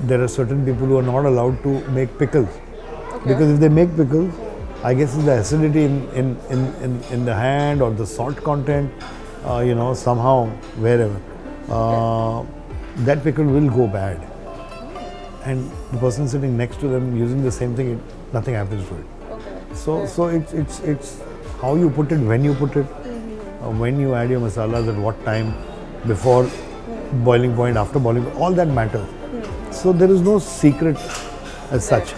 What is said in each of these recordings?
there are certain people who are not allowed to make pickles. Okay. Because if they make pickles, I guess it's the acidity in the hand or the salt content, somehow, wherever. That pickle will go bad. And the person sitting next to them using the same thing, nothing happens to it. Okay. So it's how you put it, when you put it, when you add your masalas, at what time, before boiling point, after boiling point, all that matters. So there is no secret as such.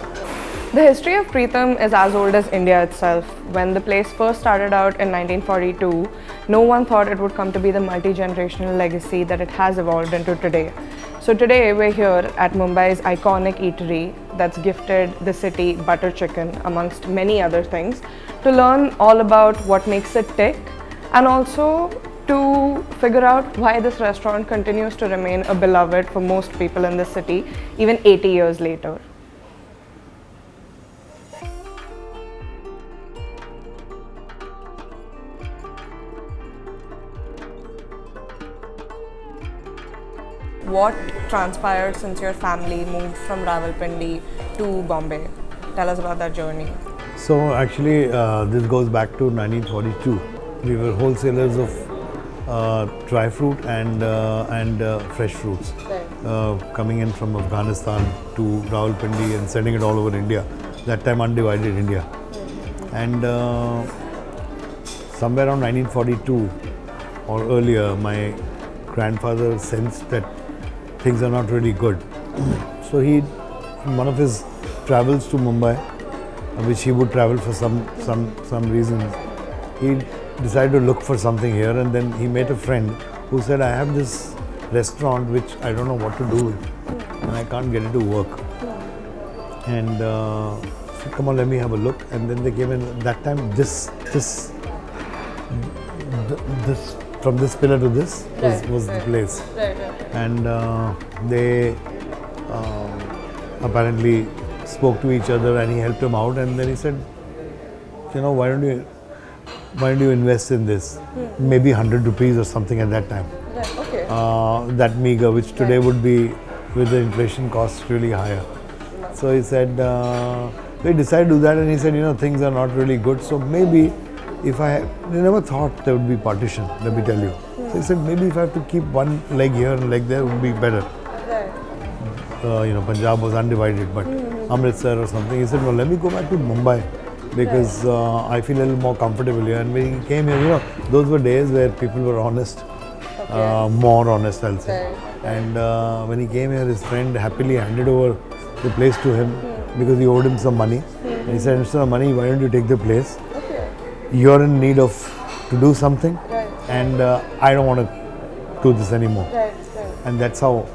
The history of Pritam is as old as India itself. When the place first started out in 1942, no one thought it would come to be the multi-generational legacy that it has evolved into today. So today we're here at Mumbai's iconic eatery that's gifted the city butter chicken amongst many other things, to learn all about what makes it tick and also to figure out why this restaurant continues to remain a beloved for most people in the city even 80 years later. What transpired since your family moved from Rawalpindi to Bombay? Tell us about that journey. So actually, this goes back to 1942. We were wholesalers of dry fruit and fresh fruits, coming in from Afghanistan to Rawalpindi and sending it all over India. That time, undivided India. And somewhere around 1942 or earlier, my grandfather sensed that things are not really good. So he, in one of his travels to Mumbai, which he would travel for some reasons, he decided to look for something here, and then he met a friend who said, I have this restaurant which I don't know what to do with and I can't get it to work. And said, come on, let me have a look. And then they came in. That time this from this pillar to this was the place. And they apparently spoke to each other and he helped him out, and then he said, why don't you invest in this? Maybe 100 rupees or something at that time. Okay. That meager, which today would be, with the inflation costs, really higher. So he said, we decided to do that, and he said, things are not really good, so maybe if I never thought there would be partition, let me tell you. So he said, maybe if I have to keep one leg here and leg there, it would be better. Punjab was undivided, but Amritsar or something. He said, well, let me go back to Mumbai because I feel a little more comfortable here. And when he came here, those were days where people were honest, more honest, I'll say. And when he came here, his friend happily handed over the place to him because he owed him some money. And he said, instead of money, why don't you take the place? You're in need of to do something, and I don't want to do this anymore. And that's how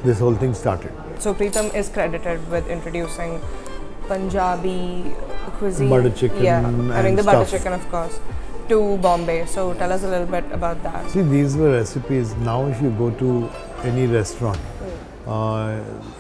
this whole thing started. So Pritam is credited with introducing Punjabi cuisine, butter chicken, the butter chicken, of course, to Bombay. So tell us a little bit about that. See, these were recipes. Now, if you go to any restaurant,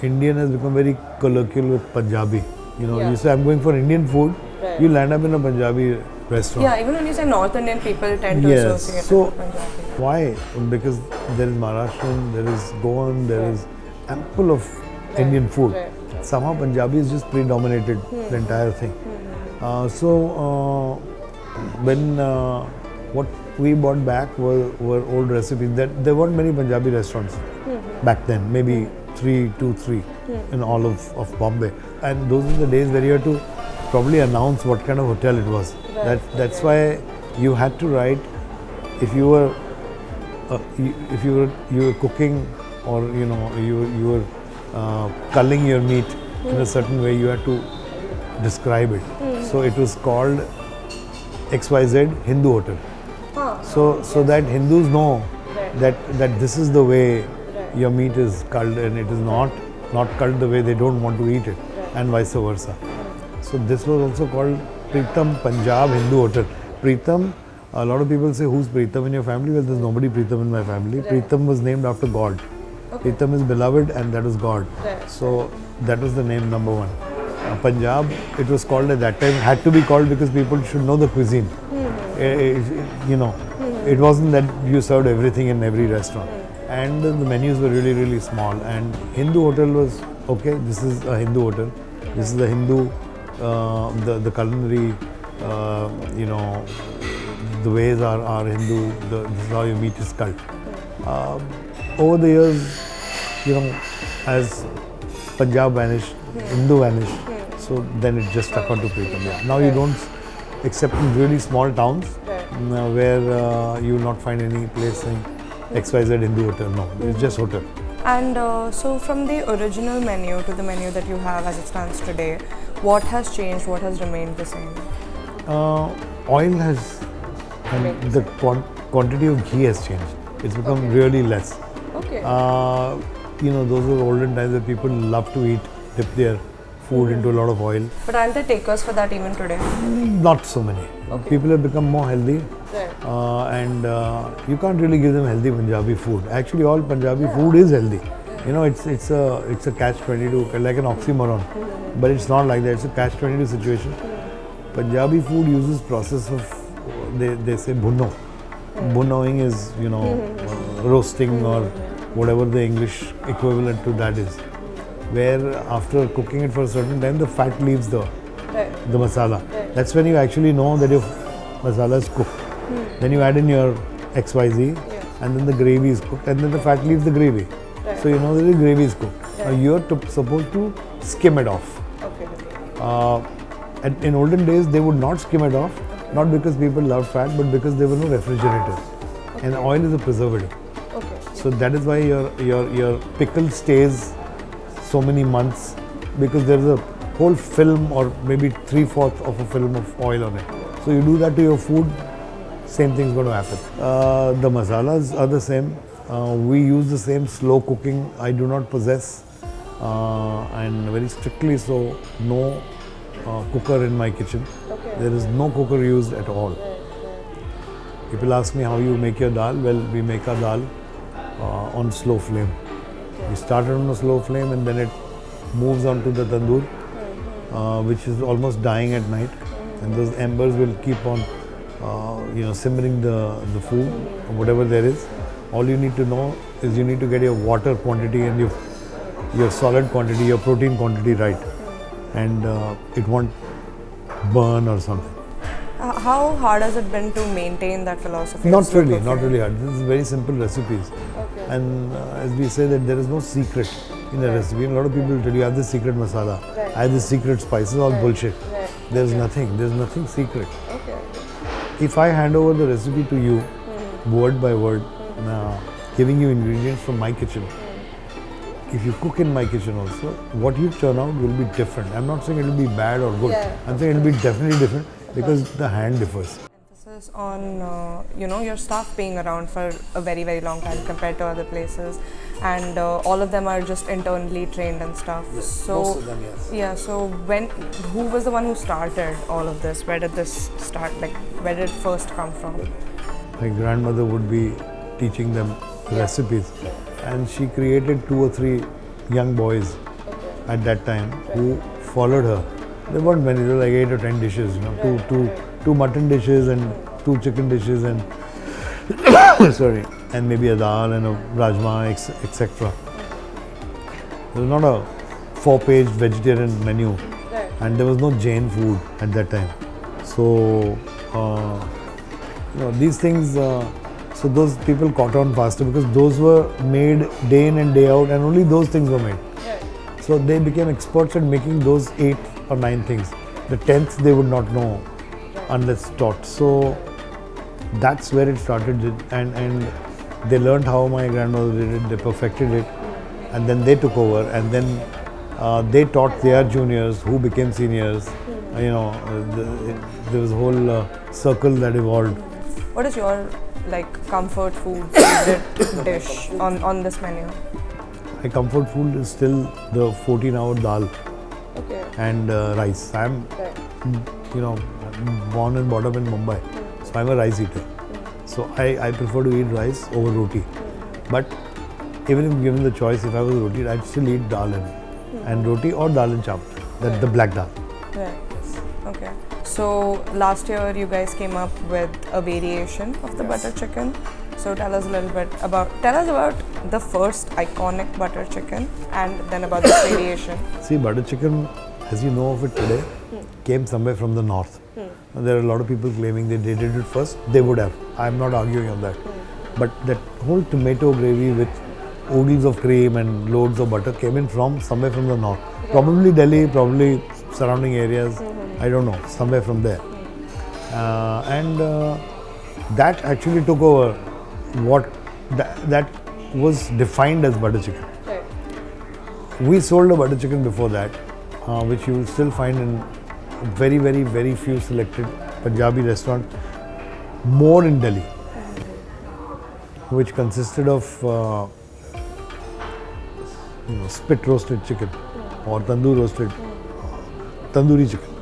Indian has become very colloquial with Punjabi. You say, I'm going for Indian food, you land up in a Punjabi restaurant. Yeah, even when you say North Indian, people tend to associate it with Punjabi. Why? Because there is Maharashtrian, there is Goan, there is ample of Indian food. Somehow Punjabi is just predominated the entire thing. When what we brought back were old recipes. There weren't many Punjabi restaurants back then, maybe 3 in all of Bombay. And those were the days where you had to probably announce what kind of hotel it was. That's why you had to write, if you were cooking, or you were culling your meat in a certain way, you had to describe it. So it was called XYZ Hindu Hotel. So that Hindus know that this is the way your meat is culled, and it is not culled the way they don't want to eat it, and vice versa. So this was also called Pritam Punjab Hindu Hotel. Pritam, a lot of people say, who's Pritam in your family? Well, there's nobody Pritam in my family. Pritam was named after God. Pritam is beloved, and that is God. So that was the name number one. Punjab, it was called at that time, had to be called because people should know the cuisine. It wasn't that you served everything in every restaurant. And the menus were really, really small. And Hindu Hotel was okay, this is a Hindu hotel. This is the Hindu, the culinary, you know, the ways are Hindu. This is how your meat is cut. Over the years, you know, as Punjab vanished, Hindu vanished, so then it just stuck on to Pritam. Yeah. Now you don't, except in really small towns, where you will not find any place saying XYZ Hindu hotel. No, it's just hotel. And so from the original menu to the menu that you have as it stands today, what has changed, what has remained the same? Oil has, and the quantity of ghee has changed. It's become really less. Okay. You know, those were olden times where people love to dip their food into a lot of oil. But aren't there takers for that even today? Not so many. Okay. People have become more healthy. Right. And you can't really give them healthy Punjabi food. Actually, all Punjabi food is healthy. You know, it's a catch-22, like an oxymoron. But it's not like that. It's a catch-22 situation. Punjabi food uses process of, they say bhunno. Bhunnowing is, you know, roasting or whatever the English equivalent to that is. Where after cooking it for a certain time, the fat leaves the masala. That's when you actually know that your masala is cooked. Then you add in your XYZ, and then the gravy is cooked, and then the fat leaves the gravy. So you know that the gravy is cooked. Now you're supposed to skim it off. And in olden days, they would not skim it off, not because people loved fat, but because there were no refrigerators. And oil is a preservative. So that is why your pickle stays so many months, because there is a whole film or maybe 3/4 of a film of oil on it. So you do that to your food, same thing is going to happen. The masalas are the same. We use the same slow cooking. I do not possess, and very strictly so, no cooker in my kitchen. There is no cooker used at all. People ask me how you make your dal. Well, we make our dal on slow flame. We started on a slow flame and then it moves on to the tandoor, which is almost dying at night. And those embers will keep on, you know, simmering the food, or whatever there is. All you need to know is you need to get your water quantity and your solid quantity, your protein quantity right. And it won't burn or something. How hard has it been to maintain that philosophy? Not really hard. This is very simple recipes. And as we say that there is no secret in a recipe. A lot of people will tell you, I have this secret masala, I have this secret spices, all bullshit. There's nothing secret. If I hand over the recipe to you, word by word, giving you ingredients from my kitchen, if you cook in my kitchen also, what you turn out will be different. I'm not saying it will be bad or good. I'm saying it will be definitely different because the hand differs. Emphasis on you know, your staff being around for a very, very long time compared to other places, and all of them are just internally trained and stuff. So most of them, yes. Yeah. So who was the one who started all of this? Where did this start? Like, where did it first come from? My grandmother would be teaching them recipes, and she created 2 or 3 young boys at that time who followed her. There weren't many, there were like 8 or 10 dishes, you know, two mutton dishes and 2 chicken dishes and sorry, and maybe a dal and a rajma, etc. There was not a 4-page vegetarian menu, and there was no Jain food at that time. So you know, these things, so those people caught on faster because those were made day in and day out, and only those things were made. So they became experts at making those 8 or 9 things. The 10th they would not know unless taught. So that's where it started, and they learned how my grandmother did it, they perfected it, and then they took over, and then they taught their juniors who became seniors. You know, there was a whole circle that evolved. What is your comfort food favorite dish on this menu? My comfort food is still the 14-hour dal and rice. I'm, you know, born and brought up in Mumbai, so I'm a rice eater. So I prefer to eat rice over roti. But even if given the choice, if I was roti, I'd still eat dal and roti or dal and chawal, the black dal. Okay. So last year you guys came up with a variation of the butter chicken. So tell us about the first iconic butter chicken and then about the variation. See, butter chicken, as you know of it today, came somewhere from the north. And there are a lot of people claiming that they did it first. They would have. I'm not arguing on that. But that whole tomato gravy with oodles of cream and loads of butter came in from somewhere from the north. Probably Delhi, probably surrounding areas. I don't know, somewhere from there. That actually took over what that was defined as butter chicken. Right. We sold a butter chicken before that, which you will still find in very, very, very few selected Punjabi restaurants, more in Delhi, which consisted of spit roasted chicken or tandoori chicken,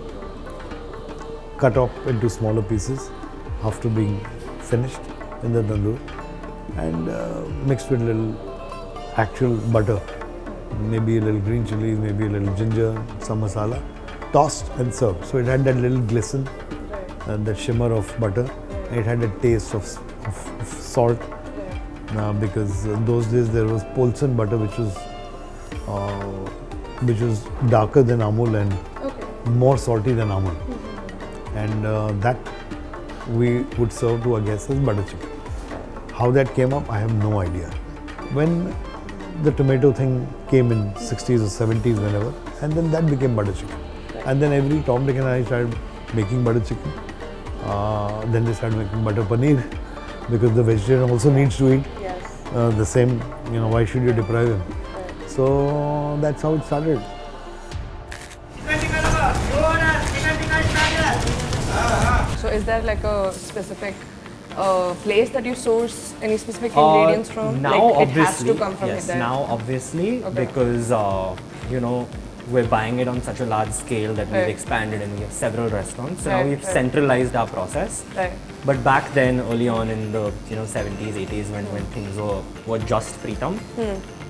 cut up into smaller pieces after being finished in the tandoor and mixed with a little actual butter, maybe a little green chilies, maybe a little ginger, some masala, tossed and served. So it had that little glisten and that shimmer of butter. It had a taste of salt because in those days there was Polson butter which was darker than Amul and more salty than Amul. And that we would serve to our guests as butter chicken. How that came up, I have no idea. When the tomato thing came in 60s or 70s, whenever, and then that became butter chicken. And then every Tom, Dick and I started making butter chicken. Then they started making butter paneer because the vegetarian also needs to eat the same, why should you deprive him? So that's how it started. So is there like a specific place that you source any specific ingredients from? Now, like obviously, it has to come from yes. there. Now, obviously, because we're buying it on such a large scale that we've expanded and we have several restaurants. So now we've centralized our process. Right. But back then, early on in the 70s, 80s, when things were just Pritam,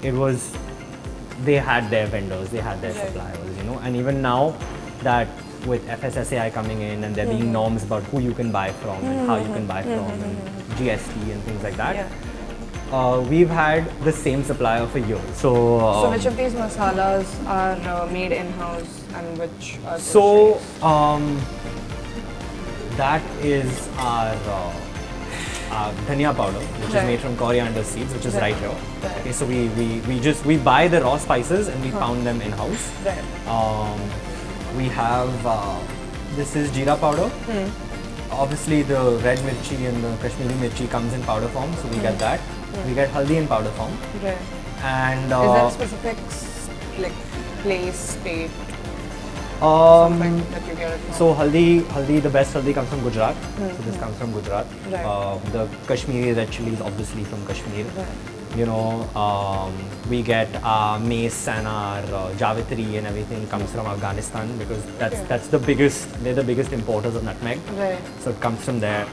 it was they had their vendors, they had their suppliers, and even now that with FSSAI coming in and there being norms about who you can buy from and how you can buy from and GST and things like that, we've had the same supplier for years. So which of these masalas are made in-house and which are that is our dhania powder, which is made from coriander seeds, which is right here. Okay, so we buy the raw spices and we pound them in-house. We have this is jeera powder. Obviously the red mirchi and the Kashmiri mirchi comes in powder form, so we get that. We get haldi in powder form. And is there a specific like place, state, something that you get it from? So haldi, the best haldi comes from Gujarat. So this comes from Gujarat. The Kashmiri red chili is obviously from Kashmir. We get our mace and our Javitri and everything comes from Afghanistan because that's the biggest, they're the biggest importers of nutmeg. So it comes from there.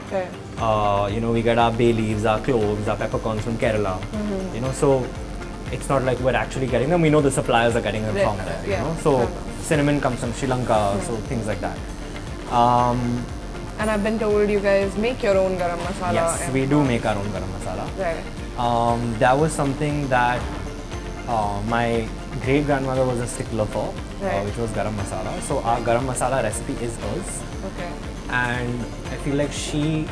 We get our bay leaves, our cloves, our peppercorns from Kerala. So it's not like we're actually getting them, we know the suppliers are getting them from there. So cinnamon comes from Sri Lanka, so things like that. And I've been told you guys make your own garam masala. Yes, we do make our own garam masala. That was something that my great grandmother was a stickler for, which was garam masala. So our garam masala recipe is hers. And I feel like she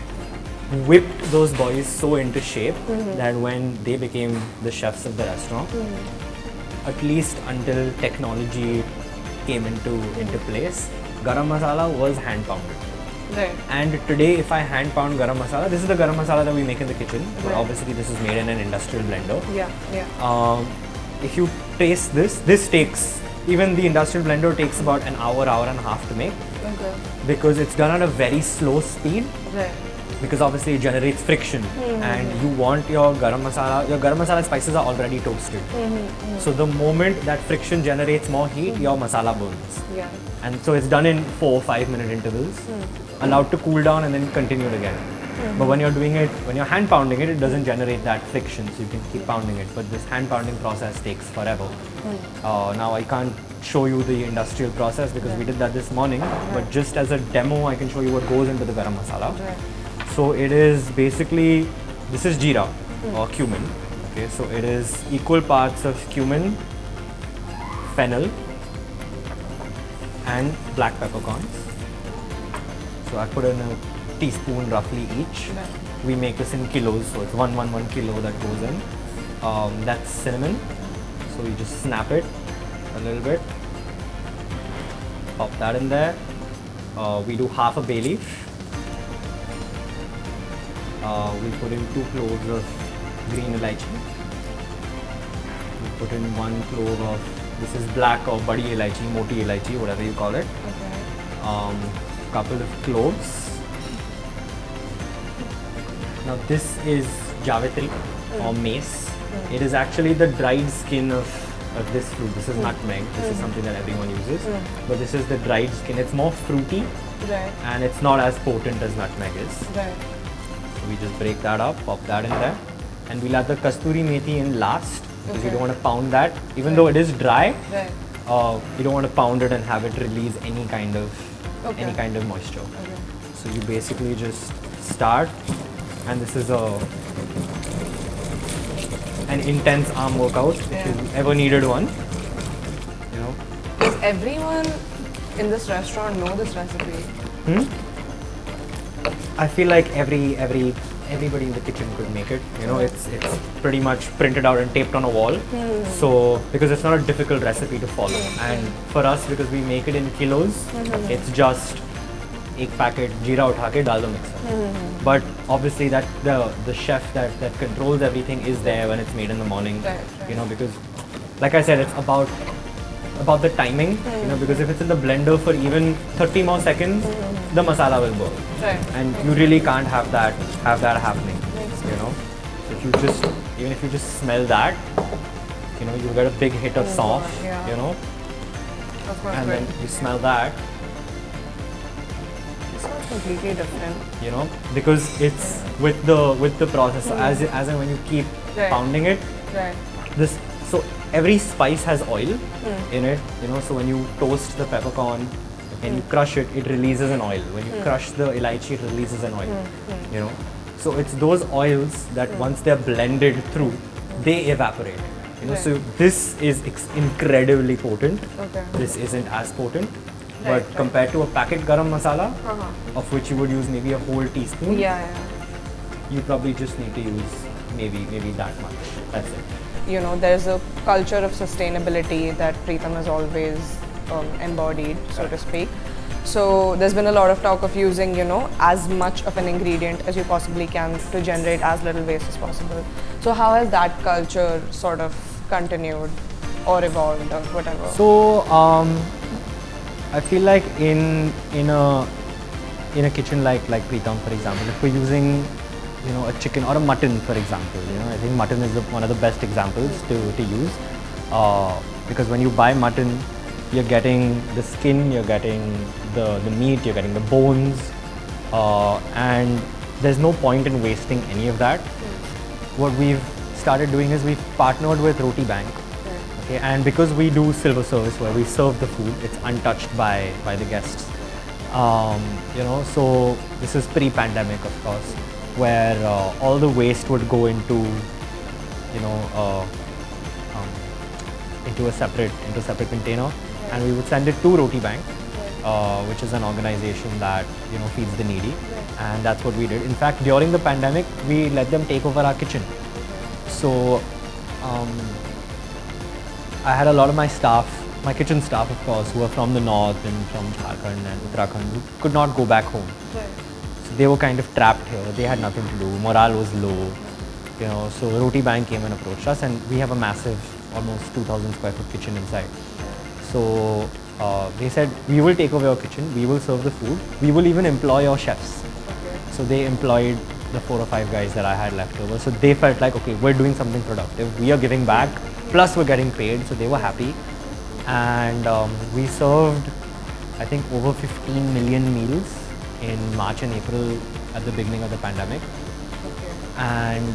whipped those boys so into shape that when they became the chefs of the restaurant, at least until technology came into place, garam masala was hand pounded. And today, if I hand pound garam masala, this is the garam masala that we make in the kitchen. But obviously, this is made in an industrial blender. If you taste this takes, even the industrial blender takes about an hour and a half to make. Because it's done at a very slow speed. Because obviously it generates friction and you want your garam masala spices are already toasted. So the moment that friction generates more heat, your masala burns. And so it's done in 4 or 5 minute intervals, allowed to cool down and then continued again. But when you're doing it, when you're hand pounding it, it doesn't generate that friction, so you can keep pounding it. But this hand pounding process takes forever. Now I can't show you the industrial process because we did that this morning, but just as a demo, I can show you what goes into the garam masala. So it is basically, this is jeera or cumin. Okay, so it is equal parts of cumin, fennel, and black peppercorns. So I put in a teaspoon roughly each. We make this in kilos, so it's 1 kilo that goes in. That's cinnamon. So you just snap it a little bit. Pop that in there. We do half a bay leaf. We put in 2 cloves of green elaichi. We put in 1 clove of, this is black or badi elaichi, moti elaichi, whatever you call it. Okay. Couple of cloves. Now this is javitri or mace. It is actually the dried skin of this fruit. This is nutmeg. This is something that everyone uses. But this is the dried skin. It's more fruity and it's not as potent as nutmeg is. Right. So we just break that up, pop that in there. And we'll add the kasturi methi in last because you don't want to pound that. Even though it is dry, you don't want to pound it and have it release any kind of moisture. Okay. So you basically just start, and this is an intense arm workout if you ever needed one. You know. Does everyone in this restaurant know this recipe? I feel like everybody in the kitchen could make it. You know, it's pretty much printed out and taped on a wall. So because it's not a difficult recipe to follow, and for us, because we make it in kilos, it's just एक packet jeera उठा के डाल दो mixer. But obviously that the chef that controls everything is there when it's made in the morning. You know, because like I said, it's about the timing. You know, because if it's in the blender for even 30 more seconds, the masala will burn. And you really can't have that happening. You know, even if you just smell that, you know, you get a big hit of sauce. You know, and then you smell that. Completely different. You know, because it's with the process. So as and when you keep pounding it, so every spice has oil in it. You know, so when you toast the peppercorn and you crush it, it releases an oil. When you crush the elaichi, it releases an oil. You know, so it's those oils that once they're blended through, they evaporate. You know, so this is incredibly potent. This isn't as potent. But compared to a packet garam masala, of which you would use maybe a whole teaspoon, you probably just need to use maybe that much. That's it. You know, there's a culture of sustainability that Pritam has always embodied, so to speak. So there's been a lot of talk of using, you know, as much of an ingredient as you possibly can to generate as little waste as possible. So how has that culture sort of continued or evolved or whatever? So I feel like in a kitchen like Pritam, for example, if we're using, you know, a chicken or a mutton, for example, you know, I think mutton is one of the best examples to use, because when you buy mutton, you're getting the skin, you're getting the meat, you're getting the bones, and there's no point in wasting any of that. What we've started doing is we've partnered with Roti Bank. Okay, and because we do silver service where we serve the food, it's untouched by the guests. You know, so this is pre-pandemic, of course, where all the waste would go into, you know, into a separate container, and we would send it to Roti Bank, which is an organization that, you know, feeds the needy, and that's what we did. In fact, during the pandemic, we let them take over our kitchen. So I had a lot of my staff, my kitchen staff, of course, who are from the north and from Jharkhand and Uttarakhand, who could not go back home. So they were kind of trapped here. They had nothing to do. Morale was low, you know. So Roti Bank came and approached us, and we have a massive, almost 2,000 square foot kitchen inside. So they said, we will take over your kitchen. We will serve the food. We will even employ your chefs. So they employed the 4 or 5 guys that I had left over. So they felt like, okay, we're doing something productive. We are giving back. Plus we're getting paid, so they were happy. And we served, I think, over 15 million meals in March and April at the beginning of the pandemic. And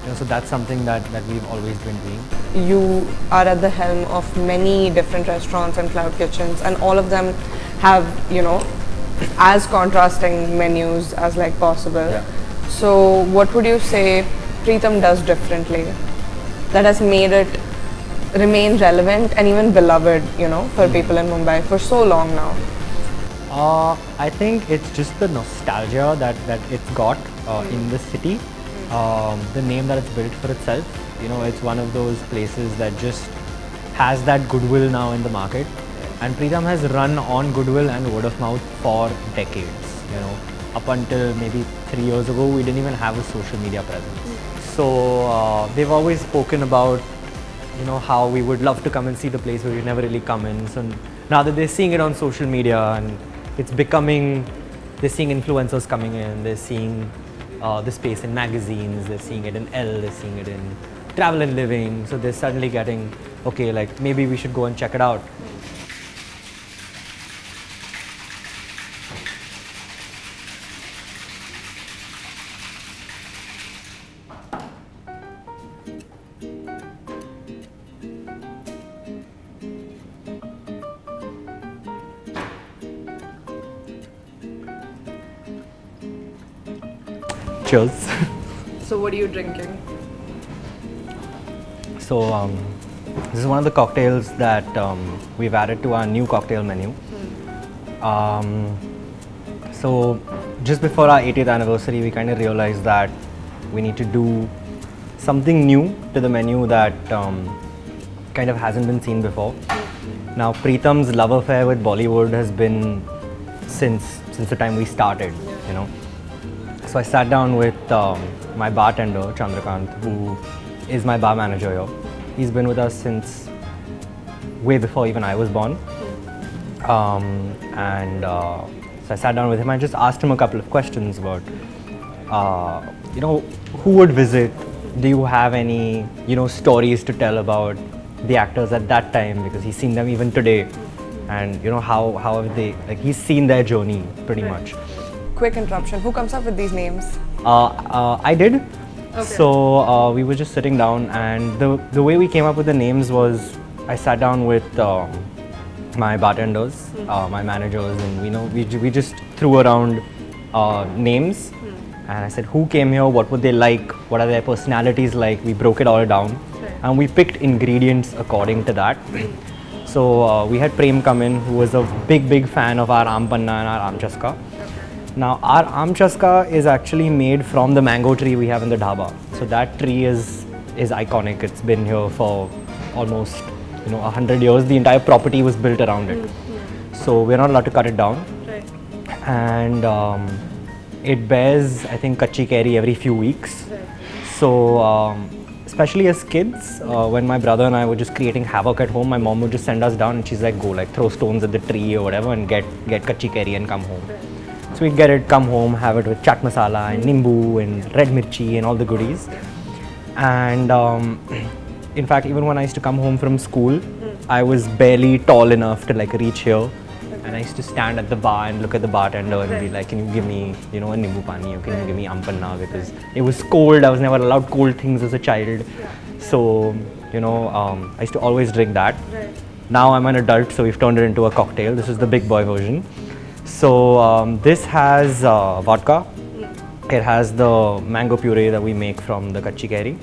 you know, so that's something that we've always been doing. You are at the helm of many different restaurants and cloud kitchens, and all of them have, you know, as contrasting menus as like possible. So what would you say Pritam does differently that has made it remain relevant and even beloved, you know, for people in Mumbai for so long now? I think it's just the nostalgia that it's got in the city. The name that it's built for itself. You know, it's one of those places that just has that goodwill now in the market. And Pritam has run on goodwill and word of mouth for decades. You know, up until maybe 3 years ago, we didn't even have a social media presence. So they've always spoken about, you know, how we would love to come and see the place, but we never really come in. So now that they're seeing it on social media and it's becoming, they're seeing influencers coming in, they're seeing the space in magazines, they're seeing it in Elle, they're seeing it in Travel and Living. So they're suddenly getting, okay, like maybe we should go and check it out. Cheers. So what are you drinking? So this is one of the cocktails that we've added to our new cocktail menu. So just before our 80th anniversary, we kind of realized that we need to do something new to the menu that kind of hasn't been seen before. Now Pritam's love affair with Bollywood has been since the time we started, you know. So I sat down with my bartender, Chandrakant, who is my bar manager here. He's been with us since way before even I was born. So I sat down with him and just asked him a couple of questions about, you know, who would visit? Do you have any, you know, stories to tell about the actors at that time? Because he's seen them even today. And, you know, how have they, like, he's seen their journey pretty much. Quick interruption. Who comes up with these names? I did. Okay. So we were just sitting down, and the way we came up with the names was I sat down with my bartenders, my managers, and we just threw around names, and I said who came here, what would they like, what are their personalities like. We broke it all down, and we picked ingredients according to that. So we had Prem come in, who was a big fan of our Aam Panna and our Aam Chaska. Now our Aam Chaska is actually made from the mango tree we have in the dhaba. So that tree is iconic. It's been here for almost 100 years. The entire property was built around it. So we're not allowed to cut it down. Right. And it bears, I think, kachi keri every few weeks. Right. So especially as kids, when my brother and I were just creating havoc at home, my mom would just send us down and she's like, go, like, throw stones at the tree or whatever and get kachi keri and come home. Right. So we'd get it, come home, have it with chaat masala and nimbu and red mirchi and all the goodies. And in fact, even when I used to come home from school, I was barely tall enough to like reach here. And I used to stand at the bar and look at the bartender and be like, can you give me, a nimbu pani, or can you give me Aam Panna, because it was cold. I was never allowed cold things as a child. So, I used to always drink that. Right. Now I'm an adult, so we've turned it into a cocktail. This is the big boy version. So this has vodka. It has the mango puree that we make from the kachi keri.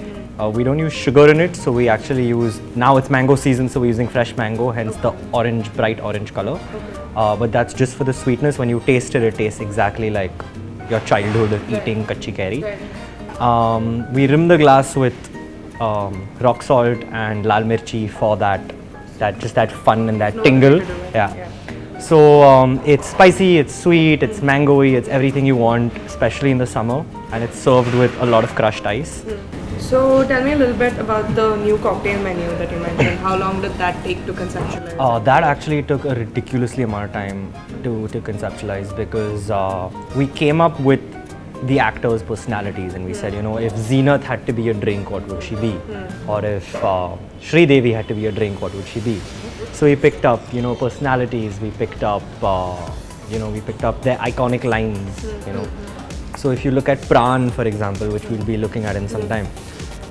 We don't use sugar in it, so we actually use, now it's mango season, so we're using fresh mango, hence the orange, bright orange color. But that's just for the sweetness. When you taste it, it tastes exactly like your childhood of eating kachi keri. We rim the glass with rock salt and lal mirchi for that fun and that tingle. Yeah. So it's spicy, it's sweet, it's mangoey, it's everything you want, especially in the summer, and it's served with a lot of crushed ice. So tell me a little bit about the new cocktail menu that you mentioned. How long did that take to conceptualize? That actually took a ridiculously amount of time to conceptualize, because we came up with the actors' personalities, and we said, if Zeenat had to be a drink, what would she be? Or if Sri Devi had to be a drink, what would she be? So we picked up, personalities. We picked up, their iconic lines. So if you look at Pran, for example, which we'll be looking at in some time,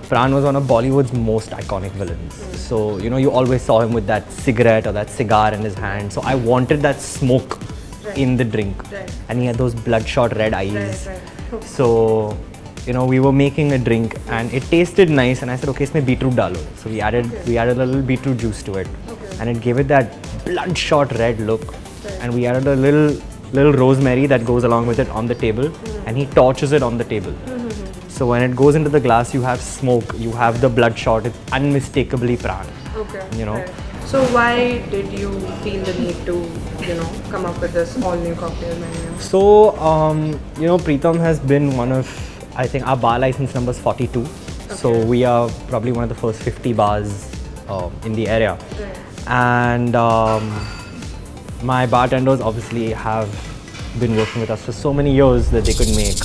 Pran was one of Bollywood's most iconic villains. So you always saw him with that cigarette or that cigar in his hand. So I wanted that smoke in the drink, and he had those bloodshot red eyes. So we were making a drink and it tasted nice, and I said, okay, isme beetroot dalo. So we added a little beetroot juice to it, and it gave it that bloodshot red look. And we added a little rosemary that goes along with it on the table, and he torches it on the table. So when it goes into the glass, you have smoke, you have the bloodshot. It's unmistakably pran. Okay. So why did you feel the need to, come up with this all-new cocktail menu? So, Pritam has been one of, I think our bar license number is 42. So we are probably one of the first 50 bars in the area. And my bartenders obviously have been working with us for so many years that they could make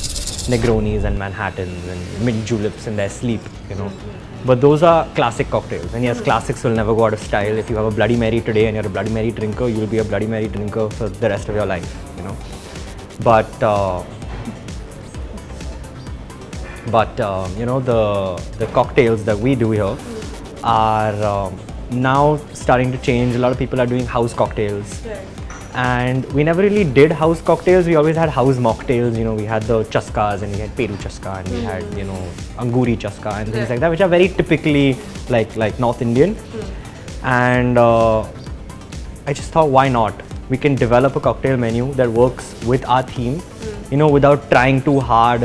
Negronis and Manhattans and mint juleps in their sleep, But those are classic cocktails, and yes, classics will never go out of style. If you have a Bloody Mary today and you're a Bloody Mary drinker, you'll be a Bloody Mary drinker for the rest of your life, But the cocktails that we do here are now starting to change. A lot of people are doing house cocktails. And we never really did house cocktails. We always had house mocktails. We had the chaskas, and we had Peru chaska, and we had anguri chaska and things like that, which are very typically like North Indian. And I just thought, why not? We can develop a cocktail menu that works with our theme, without trying too hard.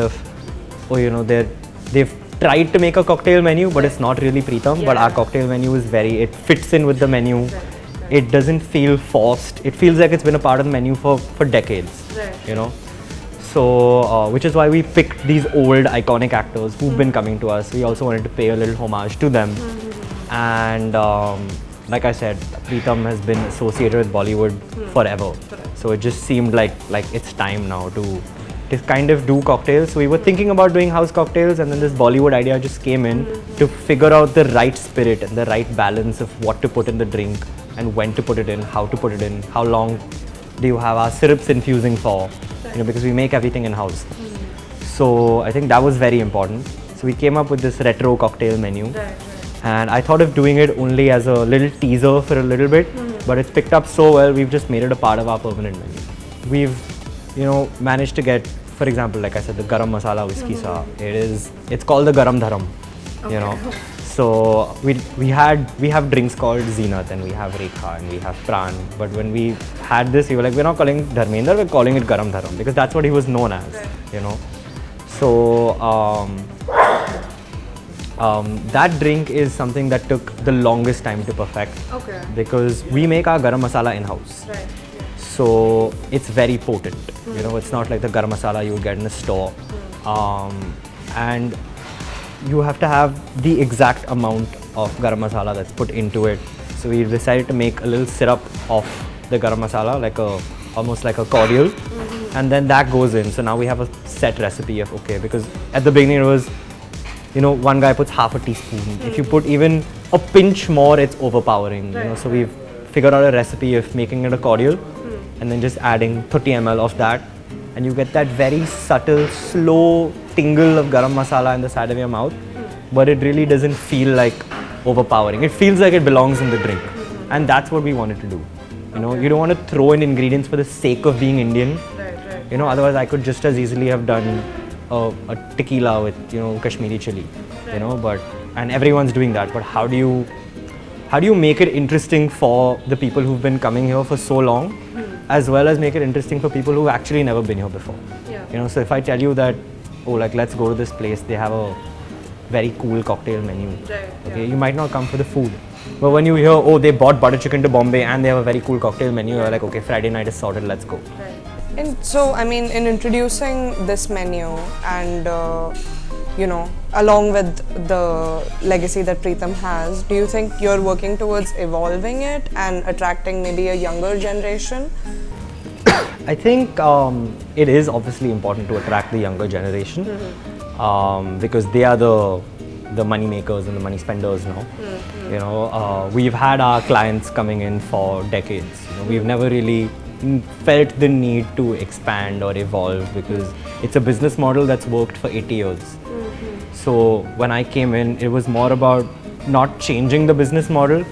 They've tried to make a cocktail menu, but it's not really Pritam. But our cocktail menu is it fits in with the menu. It doesn't feel forced. It feels like it's been a part of the menu for decades, So, which is why we picked these old iconic actors who've been coming to us. We also wanted to pay a little homage to them. And like I said, Pritam has been associated with Bollywood forever. So it just seemed like it's time now to kind of do cocktails. So we were thinking about doing house cocktails, and then this Bollywood idea just came in to figure out the right spirit and the right balance of what to put in the drink and when to put it in, how to put it in, how long do you have our syrups infusing for, because we make everything in house. So I think that was very important. So we came up with this retro cocktail menu, and I thought of doing it only as a little teaser for a little bit, but it's picked up so well, we've just made it a part of our permanent menu. We've managed to get, for example, like I said, the garam masala whiskey sa. It's called the garam dharam, So we have drinks called Zenat, and we have Rekha, and we have Pran. But when we had this, we were like, we're not calling it Dharmender, we're calling it Garam Dharam, because that's what he was known as, So that drink is something that took the longest time to perfect, because we make our garam masala in house. So it's very potent, it's not like the garam masala you would get in a store. And you have to have the exact amount of garam masala that's put into it. So we decided to make a little syrup of the garam masala, almost like a cordial, and then that goes in. So now we have a set recipe of, because at the beginning it was, one guy puts half a teaspoon. If you put even a pinch more, it's overpowering, So we've figured out a recipe of making it a cordial, and then just adding 30 ml of that, and you get that very subtle, slow tingle of garam masala in the side of your mouth, but it really doesn't feel like overpowering. It feels like it belongs in the drink, and that's what we wanted to do. You don't want to throw in ingredients for the sake of being Indian. Otherwise I could just as easily have done a tequila with Kashmiri chili, and everyone's doing that. But how do you make it interesting for the people who've been coming here for so long, as well as make it interesting for people who've actually never been here before? So if I tell you that, let's go to this place, they have a very cool cocktail menu. You might not come for the food, but when you hear, they bought butter chicken to Bombay and they have a very cool cocktail menu, you're like, okay, Friday night is sorted, let's go. And so, in introducing this menu and, along with the legacy that Pritam has, do you think you're working towards evolving it and attracting maybe a younger generation? I think it is obviously important to attract the younger generation, because they are the money makers and the money spenders now. We've had our clients coming in for decades. We've never really felt the need to expand or evolve, because it's a business model that's worked for 80 years. So when I came in, it was more about not changing the business model,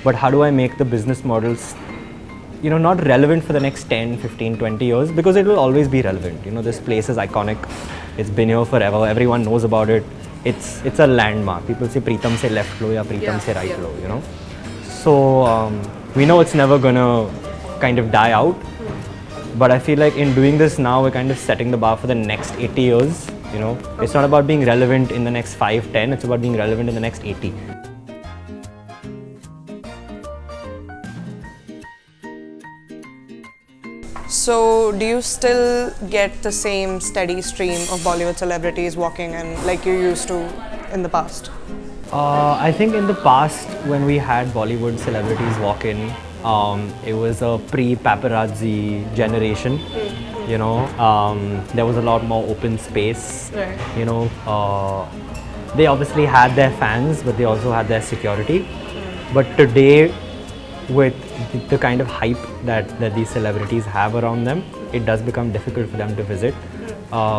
but how do I make the business models not relevant for the next 10, 15, 20 years, because it will always be relevant. This place is iconic. It's been here forever. Everyone knows about it. It's a landmark. People say Pritam se left low or Pritam se right low, you know. So we know it's never gonna kind of die out. But I feel like in doing this now, we're kind of setting the bar for the next 80 years. You know, it's not about being relevant in the next 5, 10. It's about being relevant in the next 80. So, do you still get the same steady stream of Bollywood celebrities walking in like you used to in the past? I think in the past, when we had Bollywood celebrities walk in, it was a pre-paparazzi generation. You know, there was a lot more open space. Right. You know, they obviously had their fans, but they also had their security. But today, with the kind of hype that these celebrities have around them, it does become difficult for them to visit.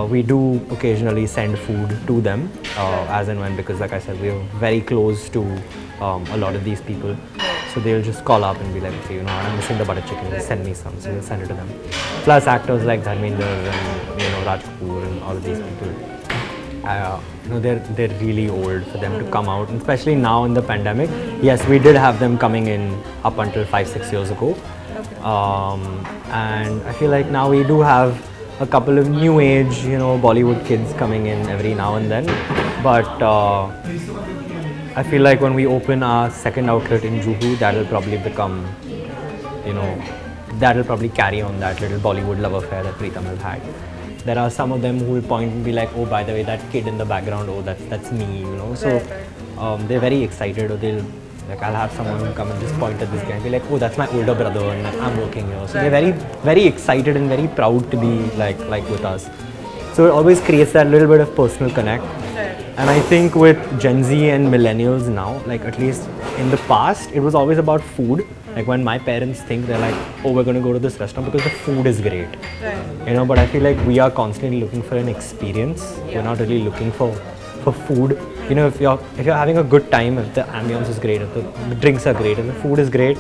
We do occasionally send food to them as and when, because like I said, we're very close to a lot of these people. So they'll just call up and be like, okay, you know, I'm missing the butter chicken, just send me some. So we'll send it to them. Plus actors like Dharmender and, you know, Raj Kapoor and all of these people. You know, they're really old for them to come out, and especially now in the pandemic. Yes, we did have them coming in up until 5-6 years ago. And I feel like now we do have a couple of new age, you know, Bollywood kids coming in every now and then. But I feel like when we open our second outlet in Juhu, that'll probably become, you know, that'll probably carry on that little Bollywood love affair that Pritam has had. There are some of them who will point and be like, oh, by the way, that kid in the background, oh, that's me, you know. So they're very excited, or they'll, like, I'll have someone come and just point at this guy and be like, oh, that's my older brother and I'm working here. So they're very, very excited and very proud to be like with us. So it always creates that little bit of personal connect. And I think with Gen Z and millennials now, like at least in the past, it was always about food. Like when my parents think, they're like, oh, we're going to go to this restaurant because the food is great. You know, but I feel like we are constantly looking for an experience. We're not really looking for food. You know, if you're having a good time, if the ambience is great, if the drinks are great, if the food is great,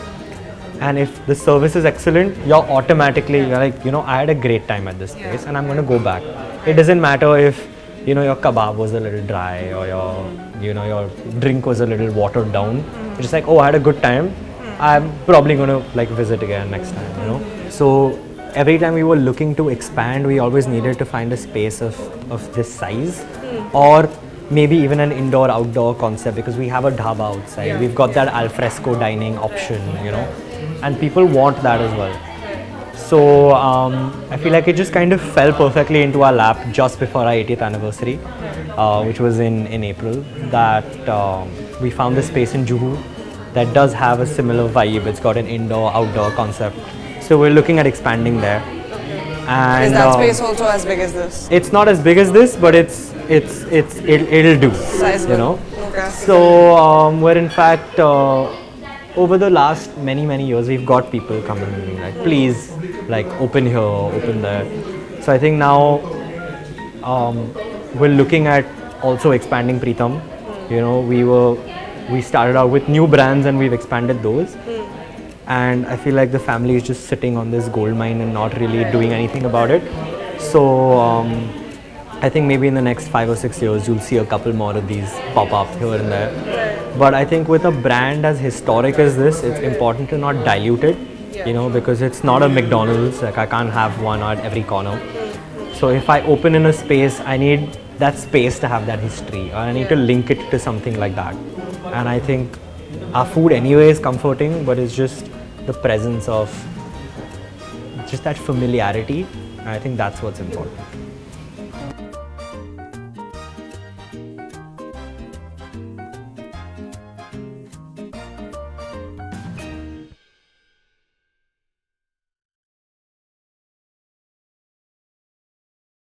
and if the service is excellent, you're like, you know, I had a great time at this place and I'm going to go back. It doesn't matter if, you know, your kebab was a little dry or your drink was a little watered down. It's just like, oh, I had a good time. I'm probably going to like visit again next time, you know. So every time we were looking to expand, we always needed to find a space of this size, or maybe even an indoor-outdoor concept, because we have a dhaba outside. We've got that alfresco dining option, you know, and people want that as well. So I feel like it just kind of fell perfectly into our lap just before our 80th anniversary, which was in April, that we found this space in Juhu that does have a similar vibe. It's got an indoor-outdoor concept. So we're looking at expanding there. And is that space also as big as this? It's not as big as this, but it'll do. Sizable. You know. Okay. So we're in fact over the last many years, we've got people coming in like, please, like, open here, open there. So I think now we're looking at also expanding Pritam. You know, we started out with new brands and we've expanded those. And I feel like the family is just sitting on this gold mine and not really doing anything about it. So I think maybe in the next 5 or 6 years, you'll see a couple more of these pop up here and there. But I think with a brand as historic as this, it's important to not dilute it, you know, because it's not a McDonald's. Like, I can't have one at every corner. So if I open in a space, I need that space to have that history, or I need to link it to something like that. And I think our food anyway is comforting, but it's just the presence of just that familiarity. I think that's what's important.